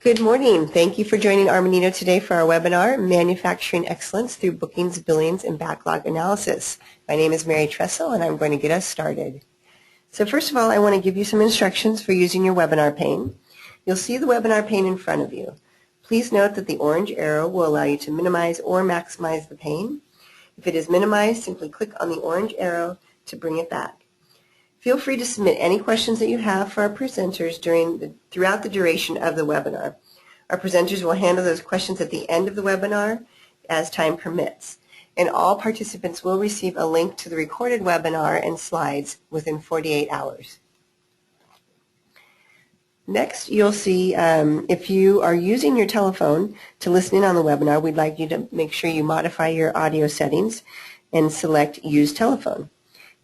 Good morning. Thank you for joining Armanino today for our webinar, Manufacturing Excellence Through Bookings, Billings, and Backlog Analysis. My name is Mary Tressel, and I'm going to get us started. So first of all, I want to give you some instructions for using your webinar pane. You'll see the webinar pane in front of you. Please note that the orange arrow will allow you to minimize or maximize the pane. If it is minimized, simply click on the orange arrow to bring it back. Feel free to submit any questions that you have for our presenters throughout the duration of the webinar. Our presenters will handle those questions at the end of the webinar as time permits. And all participants will receive a link to the recorded webinar and slides within 48 hours. Next, you'll see if you are using your telephone to listen in on the webinar, we'd like you to make sure you modify your audio settings and select Use Telephone.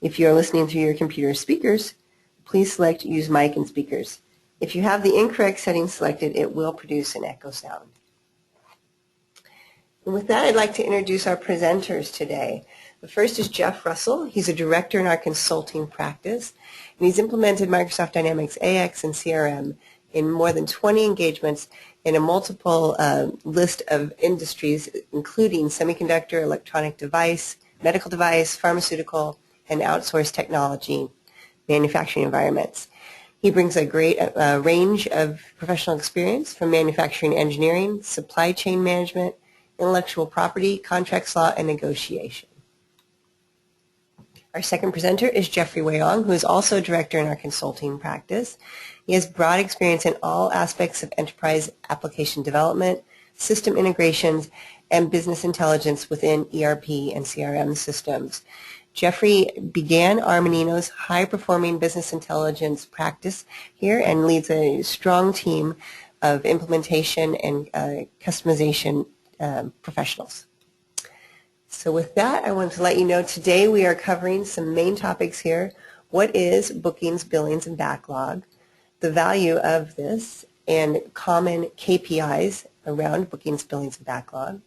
If you're listening through your computer speakers, please select Use Mic and Speakers. If you have the incorrect settings selected, it will produce an echo sound. And with that, I'd like to introduce our presenters today. The first is Jeff Russell. He's a director in our consulting practice, and he's implemented Microsoft Dynamics AX and CRM in more than 20 engagements in a multiple list of industries, including semiconductor, electronic device, medical device, pharmaceutical, and outsourced technology manufacturing environments. He brings a great range of professional experience from manufacturing engineering, supply chain management, intellectual property, contracts law, and negotiation. Our second presenter is Jeffrey Weong, who is also a director in our consulting practice. He has broad experience in all aspects of enterprise application development, system integrations, and business intelligence within ERP and CRM systems. Jeffrey began Armanino's high-performing business intelligence practice here and leads a strong team of implementation and customization professionals. So with that, I want to let you know today we are covering some main topics here. What is bookings, billings, and backlog? The value of this and common KPIs around bookings, billings, and backlog.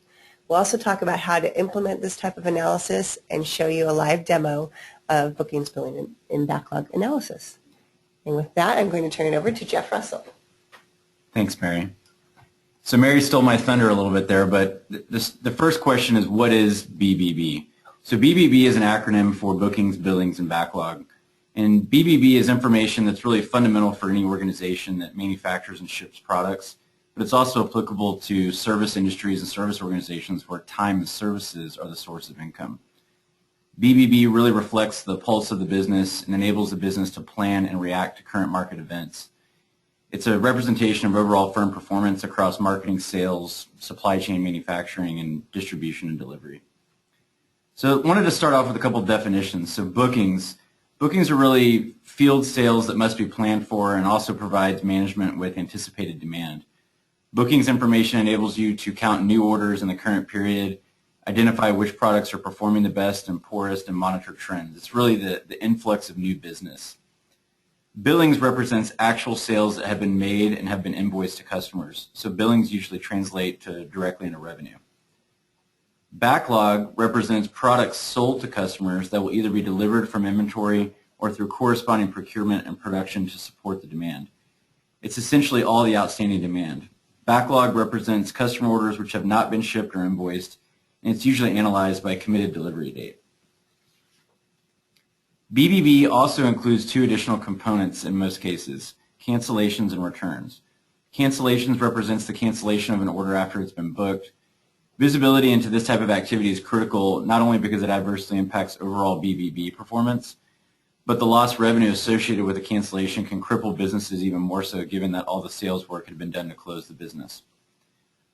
We'll also talk about how to implement this type of analysis and show you a live demo of bookings, billing, and backlog analysis. And with that, I'm going to turn it over to Jeff Russell. Thanks, Mary. So Mary stole my thunder a little bit there, but the first question is, what is BBB? So BBB is an acronym for bookings, billings, and backlog. And BBB is information that's really fundamental for any organization that manufactures and ships products, but it's also applicable to service industries and service organizations where time and services are the source of income. BBB really reflects the pulse of the business and enables the business to plan and react to current market events. It's a representation of overall firm performance across marketing, sales, supply chain, manufacturing, and distribution and delivery. So I wanted to start off with a couple of definitions. So bookings are really field sales that must be planned for and also provides management with anticipated demand. Bookings information enables you to count new orders in the current period, identify which products are performing the best and poorest, and monitor trends. It's really the influx of new business. Billings represents actual sales that have been made and have been invoiced to customers. So billings usually translate directly into revenue. Backlog represents products sold to customers that will either be delivered from inventory or through corresponding procurement and production to support the demand. It's essentially all the outstanding demand. Backlog represents customer orders which have not been shipped or invoiced, and it's usually analyzed by committed delivery date. BBB also includes two additional components in most cases, cancellations and returns. Cancellations represents the cancellation of an order after it's been booked. Visibility into this type of activity is critical, not only because it adversely impacts overall BBB performance, but the lost revenue associated with a cancellation can cripple businesses even more so, given that all the sales work had been done to close the business.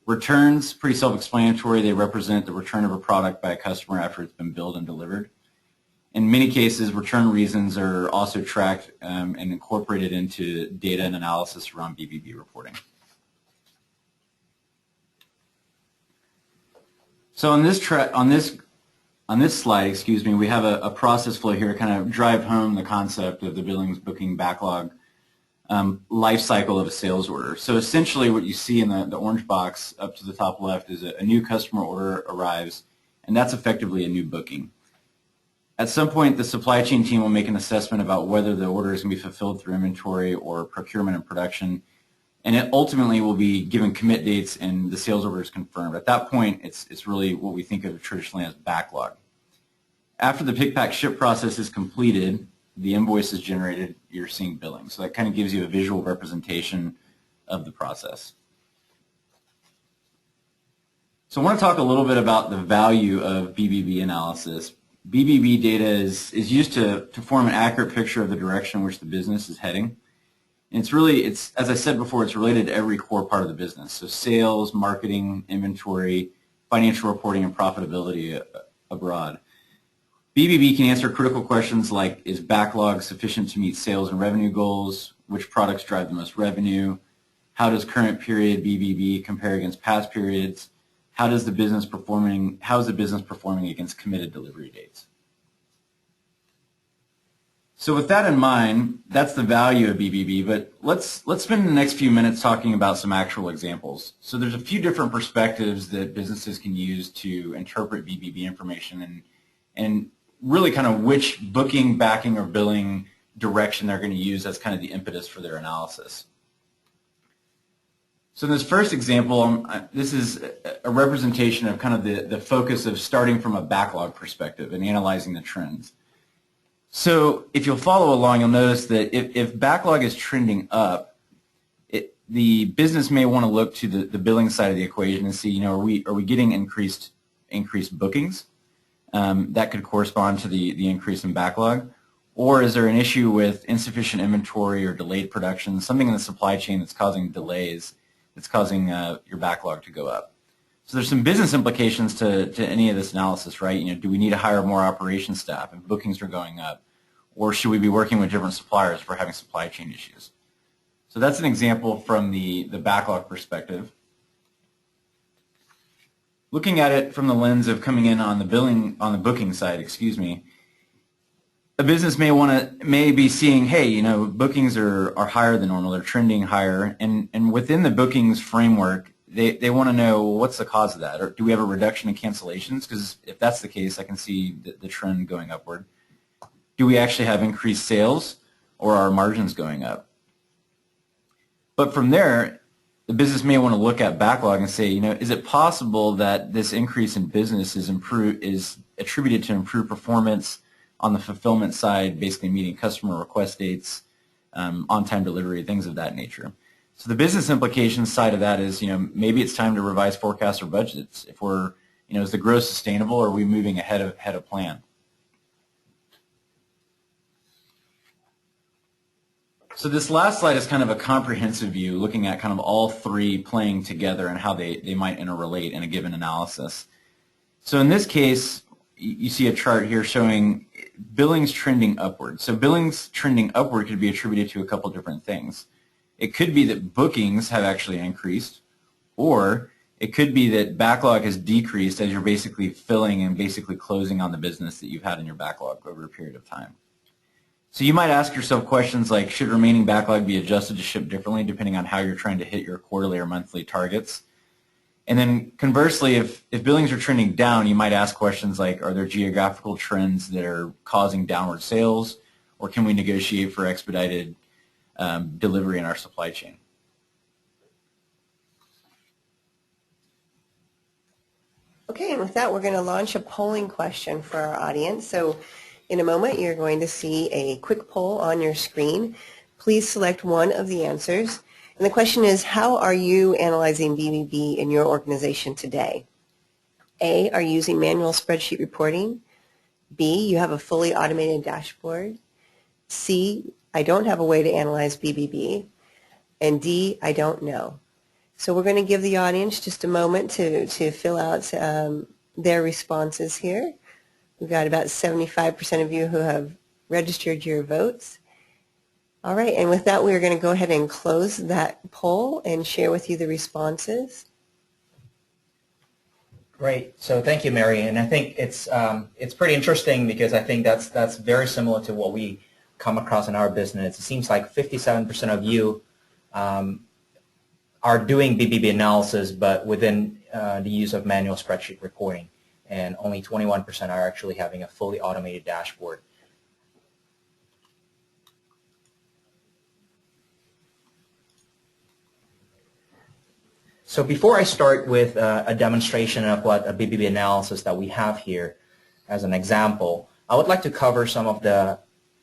Returns, pretty self-explanatory. They represent the return of a product by a customer after it's been billed and delivered. In many cases, return reasons are also tracked and incorporated into data and analysis around BBB reporting. So on this slide, we have a process flow here to kind of drive home the concept of the billings, booking, backlog life cycle of a sales order. So essentially what you see in the orange box up to the top left is a new customer order arrives, and that's effectively a new booking. At some point, the supply chain team will make an assessment about whether the order is going to be fulfilled through inventory or procurement and production. and it ultimately will be given commit dates and the sales order is confirmed. At that point, it's really what we think of traditionally as backlog. After the pick, pack, ship process is completed, the invoice is generated, you're seeing billing. So that kind of gives you a visual representation of the process. So I want to talk a little bit about the value of BBB analysis. BBB data is used to form an accurate picture of the direction in which the business is heading. And it's as I said before, it's related to every core part of the business. So sales, marketing, inventory, financial reporting, and profitability abroad. BBB can answer critical questions like, is backlog sufficient to meet sales and revenue goals? Which products drive the most revenue? How does current period BBB compare against past periods? How is the business performing against committed delivery dates? So with that in mind, that's the value of BBB, but let's spend the next few minutes talking about some actual examples. So there's a few different perspectives that businesses can use to interpret BBB information and really kind of which booking, backing, or billing direction they're going to use as kind of the impetus for their analysis. So in this first example, this is a representation of kind of the focus of starting from a backlog perspective and analyzing the trends. So if you'll follow along, you'll notice that if backlog is trending up, the business may want to look to the billing side of the equation and see, are we getting increased bookings? That could correspond to the increase in backlog. Or is there an issue with insufficient inventory or delayed production, something in the supply chain that's causing delays, that's causing your backlog to go up? So there's some business implications to any of this analysis, right? Do we need to hire more operations staff if bookings are going up? Or should we be working with different suppliers if we're having supply chain issues? So that's an example from the backlog perspective. Looking at it from the lens of coming in on the booking side, a business may be seeing, hey, bookings are higher than normal, they're trending higher, and within the bookings framework, they want to know what's the cause of that, or do we have a reduction in cancellations? Because if that's the case, I can see the trend going upward. Do we actually have increased sales, or are our margins going up? But from there, the business may want to look at backlog and say, is it possible that this increase in business is attributed to improved performance on the fulfillment side, basically meeting customer request dates, on-time delivery, things of that nature. So the business implications side of that is, maybe it's time to revise forecasts or budgets. If we're, is the growth sustainable, or are we moving ahead of plan? So this last slide is kind of a comprehensive view, looking at kind of all three playing together and how they might interrelate in a given analysis. So in this case, you see a chart here showing billings trending upward. So billings trending upward could be attributed to a couple different things. It could be that bookings have actually increased, or it could be that backlog has decreased as you're basically filling and basically closing on the business that you've had in your backlog over a period of time. So you might ask yourself questions like, should remaining backlog be adjusted to ship differently depending on how you're trying to hit your quarterly or monthly targets? And then conversely, if billings are trending down, you might ask questions like, are there geographical trends that are causing downward sales, or can we negotiate for expedited delivery in our supply chain? Okay, and with that, we're going to launch a polling question for our audience. So in a moment, you're going to see a quick poll on your screen. Please select one of the answers. And the question is, how are you analyzing BBB in your organization today? A, are you using manual spreadsheet reporting? B, you have a fully automated dashboard? C, I don't have a way to analyze BBB. And D, I don't know. So we're going to give the audience just a moment to fill out their responses here. We've got about 75% of you who have registered your votes. All right, and with that, we're going to go ahead and close that poll and share with you the responses. Great. So thank you, Mary. And I think it's pretty interesting because I think that's very similar to what we come across in our business. It seems like 57% of you are doing BBB analysis, but within the use of manual spreadsheet reporting. And only 21% are actually having a fully automated dashboard. So before I start with a demonstration of what a BBB analysis that we have here as an example, I would like to cover some of the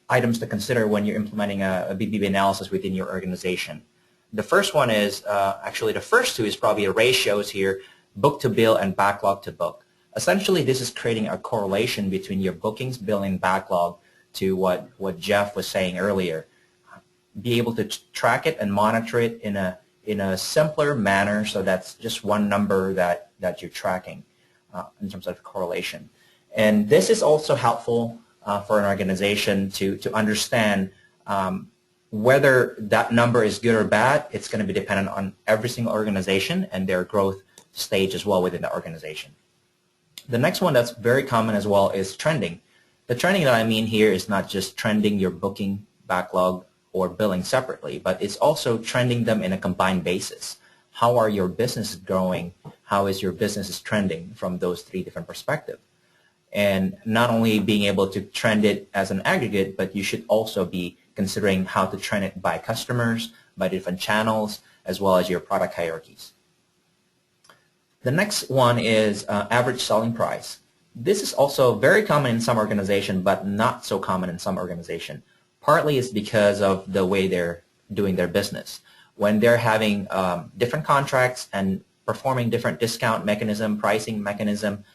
items to consider when you're implementing a BBB analysis within your organization. The first one is, actually the first two is probably the ratios here, book to bill and backlog to book. Essentially, this is creating a correlation between your bookings, billing, backlog to what Jeff was saying earlier. Be able to track it and monitor it in a simpler manner, so that's just one number that you're tracking in terms of correlation. And this is also helpful for an organization to understand whether that number is good or bad. It's going to be dependent on every single organization and their growth stage as well within the organization. The next one that's very common as well is trending. The trending that I mean here is not just trending your booking, backlog, or billing separately, but it's also trending them in a combined basis. How are your businesses growing? How is your business trending from those three different perspectives? And not only being able to trend it as an aggregate, but you should also be considering how to trend it by customers, by different channels, as well as your product hierarchies. The next one is average selling price. This is also very common in some organizations, but not so common in some organizations. Partly it's because of the way they're doing their business. When they're having different contracts and performing different discount mechanism, pricing mechanism,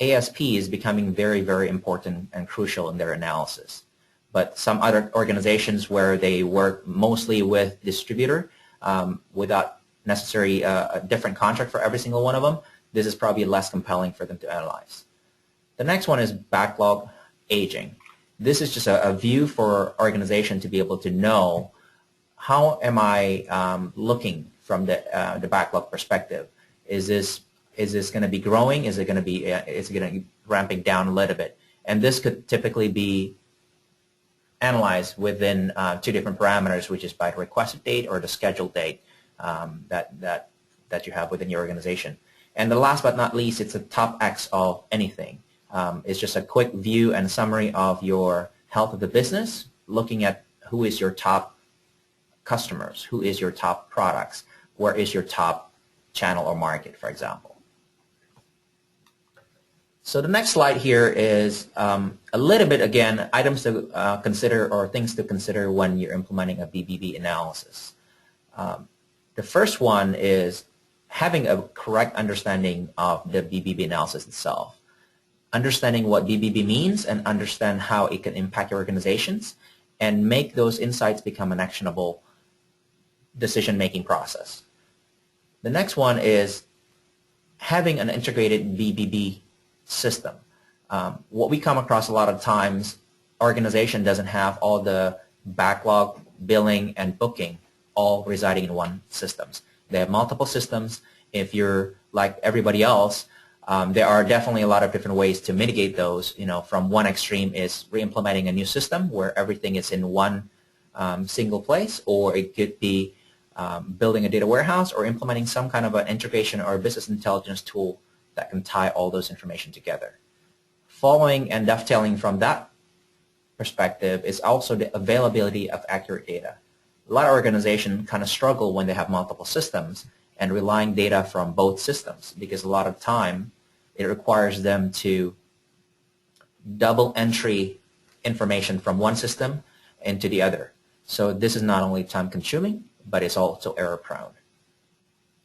ASP is becoming very, very important and crucial in their analysis. But some other organizations where they work mostly with distributor without necessarily a different contract for every single one of them, this is probably less compelling for them to analyze. The next one is backlog aging. This is just a view for organization to be able to know how am I looking from the backlog perspective. Is this going to be growing? Is it going to be ramping down a little bit? And this could typically be analyzed within two different parameters, which is by the requested date or the scheduled date that you have within your organization. And the last but not least, it's a top X of anything. It's just a quick view and summary of your health of the business, looking at who is your top customers, who is your top products, where is your top channel or market, for example. So the next slide here is a little bit, again, items to consider or things to consider when you're implementing a BBB analysis. The first one is having a correct understanding of the BBB analysis itself. Understanding what BBB means and understand how it can impact your organizations and make those insights become an actionable decision-making process. The next one is having an integrated BBB system. What we come across a lot of times, organization doesn't have all the backlog, billing, and booking all residing in one systems. They have multiple systems. If you're like everybody else, there are definitely a lot of different ways to mitigate those. You know, from one extreme is re-implementing a new system where everything is in one single place, or it could be building a data warehouse or implementing some kind of an integration or business intelligence tool that can tie all those information together. Following and dovetailing from that perspective is also the availability of accurate data. A lot of organizations kind of struggle when they have multiple systems and relying data from both systems, because a lot of time it requires them to double entry information from one system into the other. So this is not only time consuming, but it's also error prone.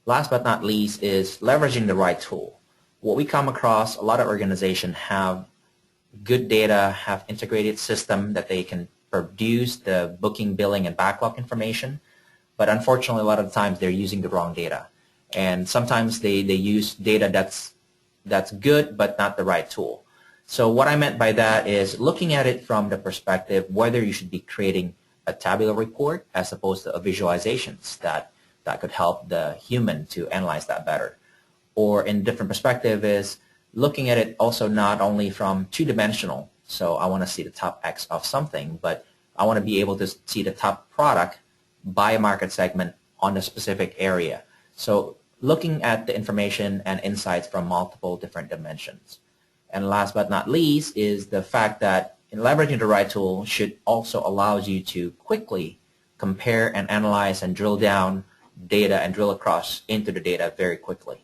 Last but not least is leveraging the right tool. What we come across, a lot of organizations have good data, have integrated system that they can produce the booking, billing, and backlog information, but unfortunately a lot of times they're using the wrong data. And sometimes they use data that's good but not the right tool. So what I meant by that is looking at it from the perspective whether you should be creating a tabular report as opposed to a visualizations that could help the human to analyze that better. Or in different perspective is looking at it also not only from two-dimensional, so I want to see the top X of something, but I want to be able to see the top product by market segment on a specific area. So looking at the information and insights from multiple different dimensions. And last but not least is the fact that in leveraging the right tool should also allow you to quickly compare and analyze and drill down data and drill across into the data very quickly.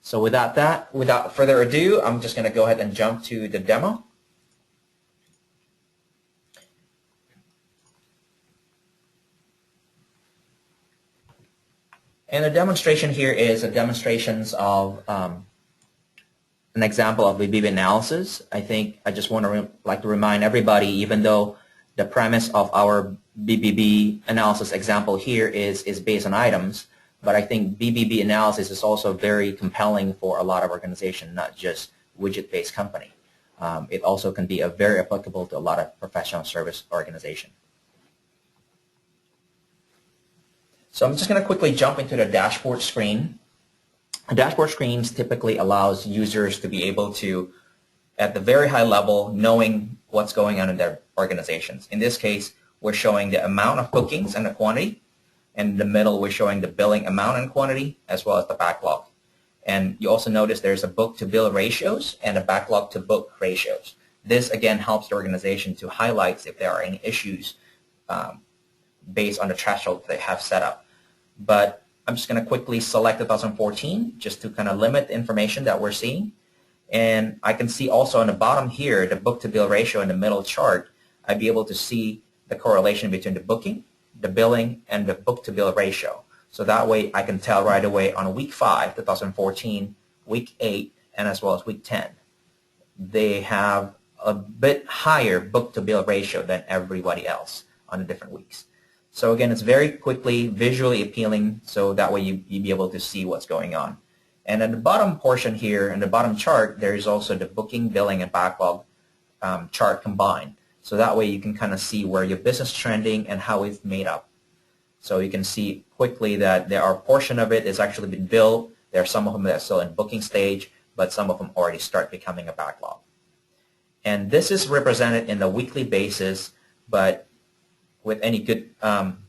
So without further ado, I'm just going to go ahead and jump to the demo. And the demonstration here is a demonstration of an example of BBB analysis. I think I just want to like to remind everybody, even though the premise of our BBB analysis example here is based on items, but I think BBB analysis is also very compelling for a lot of organizations, not just widget-based company. It also can be very applicable to a lot of professional service organizations. So I'm just going to quickly jump into the dashboard screen. Dashboard screens typically allows users to be able to, at the very high level, knowing what's going on in their organizations. In this case, we're showing the amount of bookings and the quantity. And in the middle, we're showing the billing amount and quantity, as well as the backlog. And you also notice there's a book-to-bill ratios and a backlog-to-book ratios. This, again, helps the organization to highlight if there are any issues based on the threshold they have set up. But I'm just going to quickly select 2014 just to kind of limit the information that we're seeing. And I can see also on the bottom here, the book-to-bill ratio in the middle chart, I'd be able to see the correlation between the booking, the billing, and the book-to-bill ratio. So that way I can tell right away on week 5, 2014, week 8, and as well as week 10. They have a bit higher book-to-bill ratio than everybody else on the different weeks. So again, it's very quickly visually appealing, so that way you'd be able to see what's going on. And at the bottom portion here, in the bottom chart, there is also the booking, billing, and backlog chart combined. So that way you can kind of see where your business is trending and how it's made up. So you can see quickly that there are a portion of it is actually been billed. There are some of them that are still in booking stage, but some of them already start becoming a backlog. And this is represented in the weekly basis, but with any good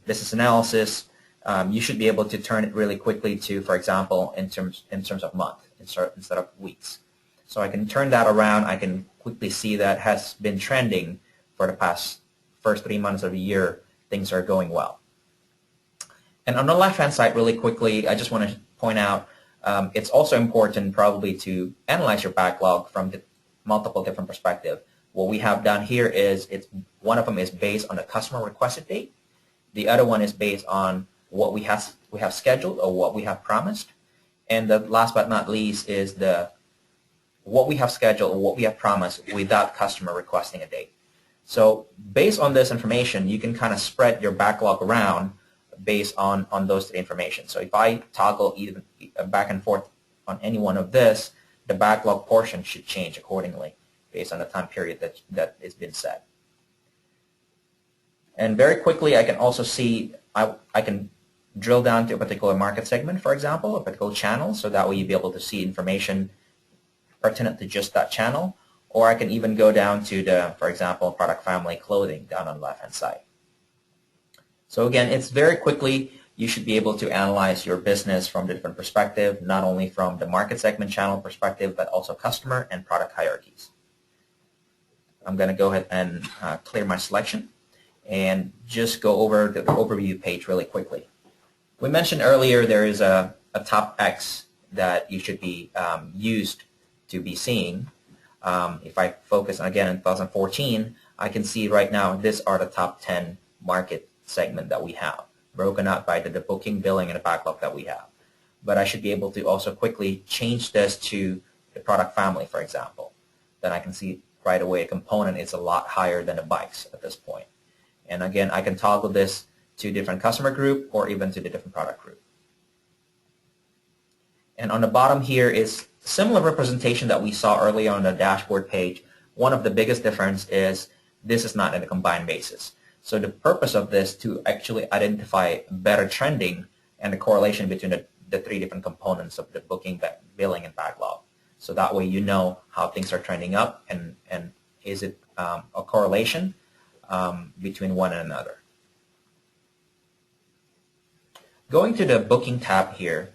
business analysis, you should be able to turn it really quickly to, for example, in terms of month instead of weeks. So I can turn that around. I can quickly see that has been trending for the first 3 months of the year. Things are going well. And on the left-hand side, really quickly, I just want to point out it's also important probably to analyze your backlog from the multiple different perspectives. What we have done here is one of them is based on the customer requested date. The other one is based on what we have scheduled or what we have promised. And the last but not least is what we have scheduled or what we have promised without customer requesting a date. So based on this information, you can kind of spread your backlog around based on those information. So if I toggle even back and forth on any one of this, the backlog portion should change accordingly based on the time period that has been set. And very quickly, I can also see, I can drill down to a particular market segment, for example, a particular channel, so that way you'll be able to see information pertinent to just that channel. Or I can even go down to the, for example, product family clothing down on the left-hand side. So again, it's very quickly, you should be able to analyze your business from a different perspective, not only from the market segment channel perspective, but also customer and product hierarchies. I'm going to go ahead and clear my selection and just go over the overview page really quickly. We mentioned earlier there is a top X that you should be used to be seeing. If I focus again in 2014, I can see right now these are the top 10 market segment that we have, broken out by the booking, billing, and the backlog that we have. But I should be able to also quickly change this to the product family, for example. Then I can see right away a component is a lot higher than the bikes at this point. And again, I can toggle this to different customer group or even to the different product group. And on the bottom here is similar representation that we saw earlier on the dashboard page. One of the biggest difference is this is not in a combined basis. So the purpose of this to actually identify better trending and the correlation between the 3 different components of the booking, billing, and backlog. So that way you know how things are trending up and is it a correlation between one and another. Going to the booking tab here,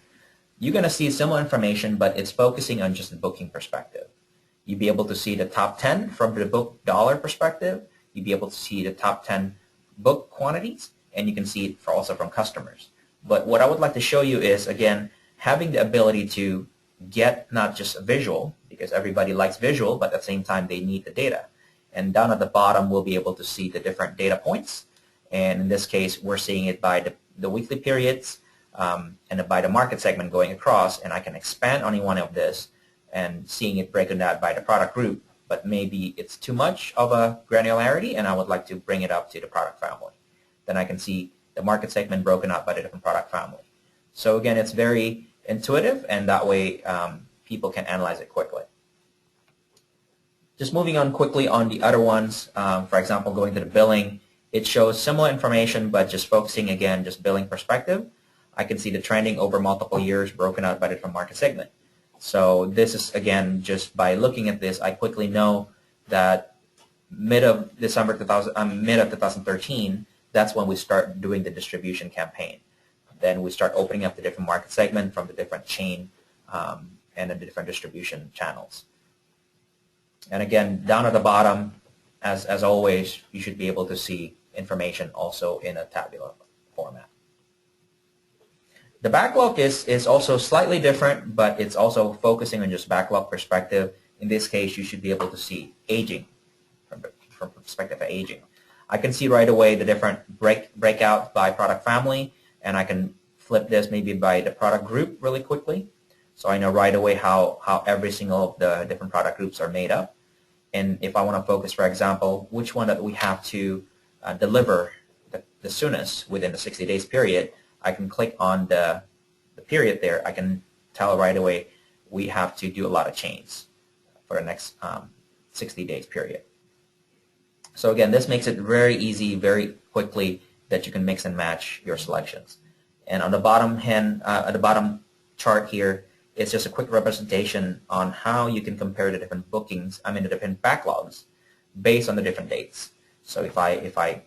you're going to see similar information, but it's focusing on just the booking perspective. You'll be able to see the top 10 from the book dollar perspective. You'll be able to see the top 10 book quantities, and you can see it also from customers. But what I would like to show you is, again, having the ability to get not just a visual, because everybody likes visual, but at the same time they need the data. And down at the bottom, we'll be able to see the different data points. And in this case, we're seeing it by the weekly periods and by the market segment going across. And I can expand on any one of this and seeing it broken down by the product group. But maybe it's too much of a granularity, and I would like to bring it up to the product family. Then I can see the market segment broken up by the different product family. So again, it's very intuitive, and that way people can analyze it quickly. Just moving on quickly on the other ones, for example, going to the billing, it shows similar information, but just focusing again, just billing perspective. I can see the trending over multiple years broken out by the different market segment. So this is, again, just by looking at this, I quickly know that mid of 2013, that's when we start doing the distribution campaign. Then we start opening up the different market segment from the different chain and the different distribution channels. And again, down at the bottom, as always, you should be able to see information also in a tabular format. The backlog is also slightly different, but it's also focusing on just backlog perspective. In this case, you should be able to see aging from perspective of aging. I can see right away the different breakout by product family, and I can flip this maybe by the product group really quickly. So I know right away how every single of the different product groups are made up. And if I want to focus, for example, which one that we have to deliver the soonest within the 60 days period, I can click on the period there. I can tell right away we have to do a lot of chains for the next 60 days period. So again, this makes it very easy, very quickly, that you can mix and match your selections. And on the bottom chart here, it's just a quick representation on how you can compare the different bookings, the different backlogs based on the different dates. So if I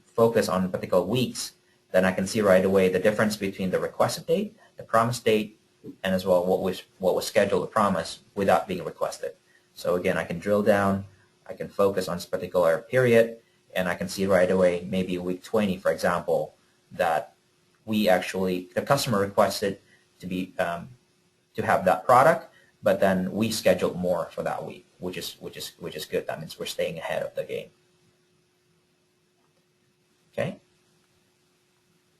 focus on particular weeks, then I can see right away the difference between the requested date, the promised date, and as well what was scheduled to promise without being requested. So again, I can drill down, I can focus on this particular period, and I can see right away, maybe week 20, for example, that the customer requested to be to have that product, but then we scheduled more for that week, which is good. That means we're staying ahead of the game. Okay.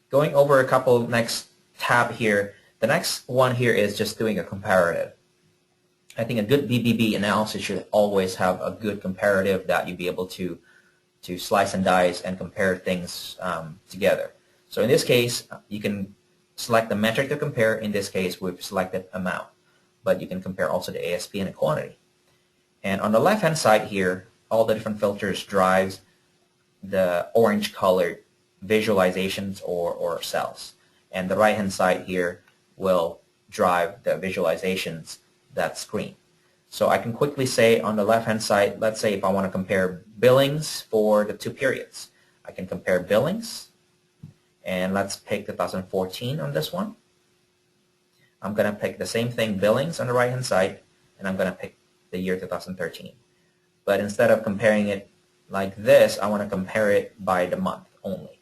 Going over a couple next tab here. The next one here is just doing a comparative. I think a good BBB analysis should always have a good comparative that you'd be able to slice and dice and compare things together. So in this case, you can select the metric to compare. In this case, we've selected amount, but you can compare also the ASP and the quantity. And on the left-hand side here, all the different filters drives the orange-colored visualizations or cells. And the right-hand side here will drive the visualizations that screen. So I can quickly say on the left-hand side, let's say if I want to compare billings for the 2 periods, I can compare billings, and let's pick 2014 on this one. I'm going to pick the same thing, billings, on the right-hand side, and I'm going to pick the year 2013. But instead of comparing it like this, I want to compare it by the month only.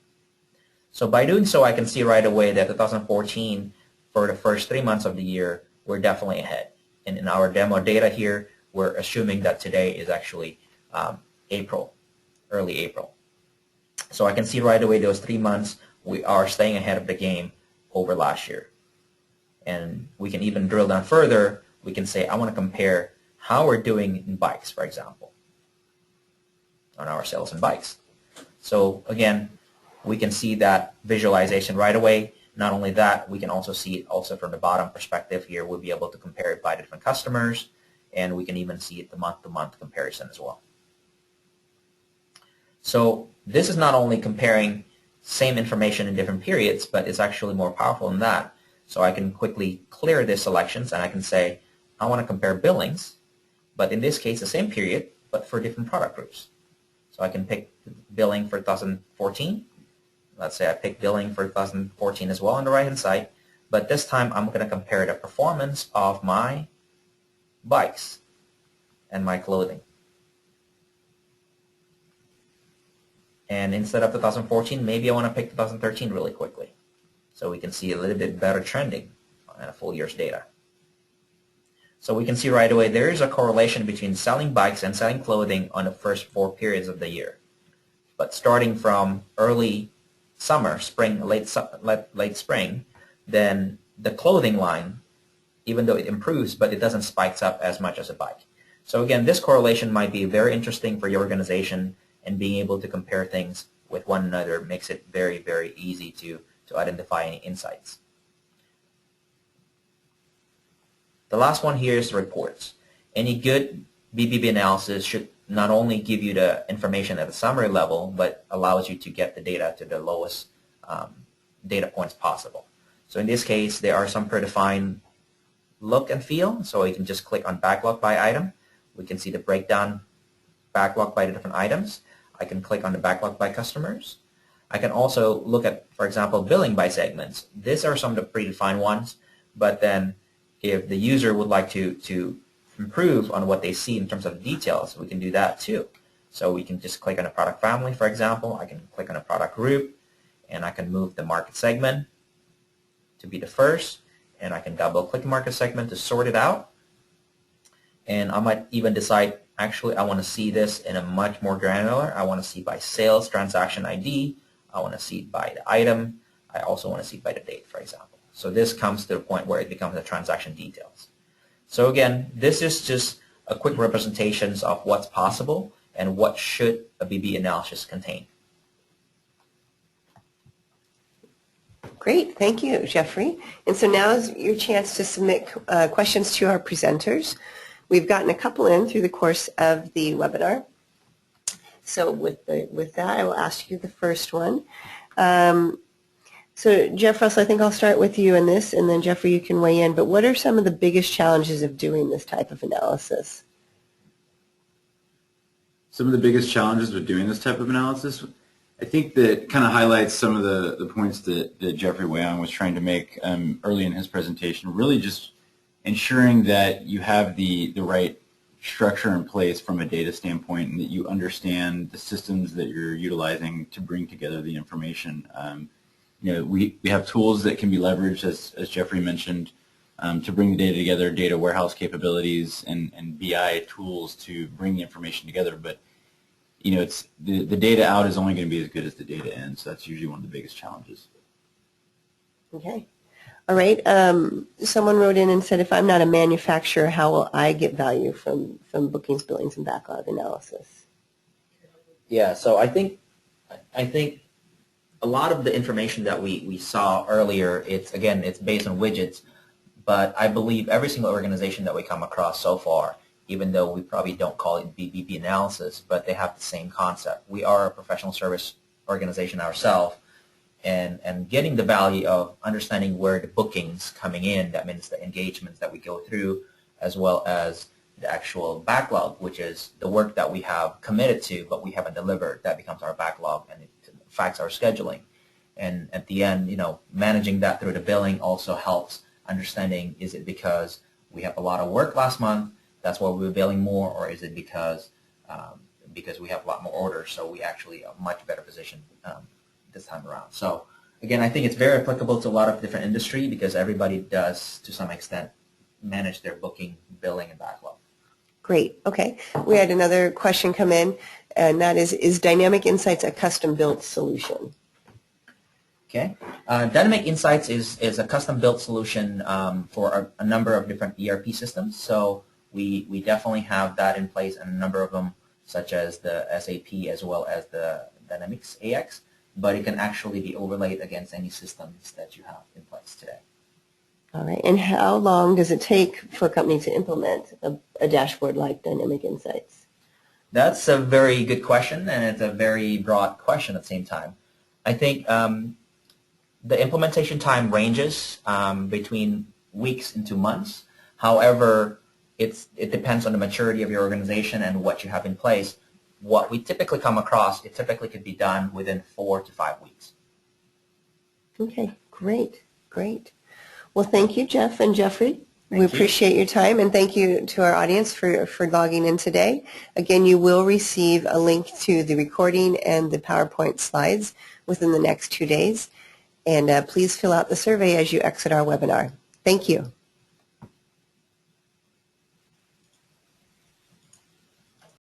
So by doing so, I can see right away that 2014, for the first 3 months of the year, we're definitely ahead. And in our demo data here, we're assuming that today is actually April, early April. So I can see right away those 3 months, we are staying ahead of the game over last year. And we can even drill down further. We can say, I want to compare how we're doing in bikes, for example, on our sales in bikes. So again, we can see that visualization right away. Not only that, we can also see it also from the bottom perspective here. We'll be able to compare it by different customers, and we can even see it the month-to-month comparison as well. So this is not only comparing same information in different periods, but it's actually more powerful than that. So I can quickly clear these selections, and I can say, I want to compare billings, but in this case, the same period, but for different product groups. So I can pick billing for 2014. Let's say I pick billing for 2014 as well on the right-hand side, but this time I'm going to compare the performance of my bikes and my clothing. And instead of 2014, maybe I want to pick 2013 really quickly. So we can see a little bit better trending on a full year's data. So we can see right away there is a correlation between selling bikes and selling clothing on the first 4 periods of the year. But starting from early summer, spring, late spring, then the clothing line, even though it improves, but it doesn't spike up as much as a bike. So again, this correlation might be very interesting for your organization, and being able to compare things with one another makes it very, very easy to identify any insights. The last one here is reports. Any good BBB analysis should not only give you the information at a summary level, but allows you to get the data to the lowest data points possible. So in this case, there are some predefined look and feel. So you can just click on backlog by item. We can see the breakdown backlog by the different items. I can click on the backlog by customers. I can also look at, for example, billing by segments. These are some of the predefined ones, but then if the user would like to improve on what they see in terms of details, we can do that too. So we can just click on a product family, for example. I can click on a product group, and I can move the market segment to be the first, and I can double-click the market segment to sort it out. And I might even decide, actually, I want to see this in a much more granular. I want to see by sales, transaction ID. I want to see it by the item. I also want to see it by the date, for example. So this comes to the point where it becomes the transaction details. So again, this is just a quick representations of what's possible and what should a BB analysis contain. Great, thank you, Jeffrey. And so now is your chance to submit questions to our presenters. We've gotten a couple in through the course of the webinar. So with that, I will ask you the first one. So Jeff Russell, I think I'll start with you in this, and then Jeffrey, you can weigh in. But what are some of the biggest challenges of doing this type of analysis? Some of the biggest challenges with doing this type of analysis, I think that kind of highlights some of the points that Jeffrey Wayong was trying to make early in his presentation, really just ensuring that you have the right structure in place from a data standpoint, and that you understand the systems that you're utilizing to bring together the information. We have tools that can be leveraged, as Jeffrey mentioned, to bring the data together, data warehouse capabilities, and BI tools to bring the information together. But it's the data out is only going to be as good as the data in, so that's usually one of the biggest challenges. Okay. All right. Someone wrote in and said, if I'm not a manufacturer, how will I get value from bookings, billings, and backlog analysis? Yeah, so I think a lot of the information that we saw earlier, it's based on widgets, but I believe every single organization that we come across so far, even though we probably don't call it BBB analysis, but they have the same concept. We are a professional service organization ourselves, and getting the value of understanding where the bookings coming in, that means the engagements that we go through, as well as the actual backlog, which is the work that we have committed to but we haven't delivered. That becomes our backlog, and it affects our scheduling. And at the end, managing that through the billing also helps understanding, is it because we have a lot of work last month, that's why we're billing more, or is it because we have a lot more orders, so we actually are much better positioned this time around. So again, I think it's very applicable to a lot of different industry, because everybody does, to some extent, manage their booking, billing, and backlog. Great. Okay. We had another question come in, and that is Dynamic Insights a custom-built solution? Okay. Dynamic Insights is a custom-built solution for a number of different ERP systems. So we definitely have that in place, and a number of them, such as the SAP as well as the Dynamics AX, but it can actually be overlaid against any systems that you have in place today. All right. And how long does it take for a company to implement a dashboard like Dynamic Insights? That's a very good question, and it's a very broad question at the same time. I think the implementation time ranges between weeks into months. However, it depends on the maturity of your organization and what you have in place. What we typically come across, it typically could be done within 4 to 5 weeks. Okay, great, great. Well, thank you, Jeff and Jeffrey. We appreciate your time, and thank you to our audience for logging in today. Again, you will receive a link to the recording and the PowerPoint slides within the next 2 days. And please fill out the survey as you exit our webinar. Thank you.